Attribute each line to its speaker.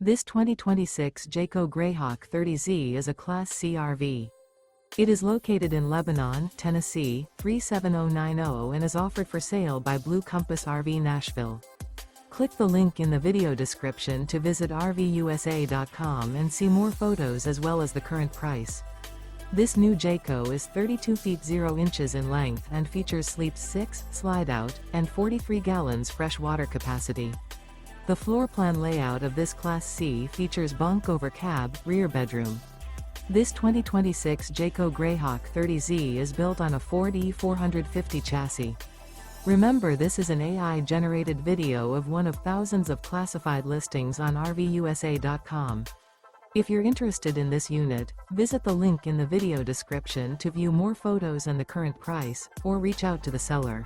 Speaker 1: This 2026 Jayco Greyhawk 30Z is a Class C RV. It is located in Lebanon, Tennessee, 37090 and is offered for sale by Blue Compass RV Nashville. Click the link in the video description to visit RVUSA.com and see more photos as well as the current price. This new Jayco is 32 feet 0 inches in length and features sleeps 6, Slideout, and 43 gallons fresh water capacity. The floor plan layout of this Class C features bunk over cab, rear bedroom. This 2026 Jayco Greyhawk 30Z is built on a Ford E450 chassis. Remember, this is an AI-generated video of one of thousands of classified listings on RVUSA.com. If you're interested in this unit, visit the link in the video description to view more photos and the current price, or reach out to the seller.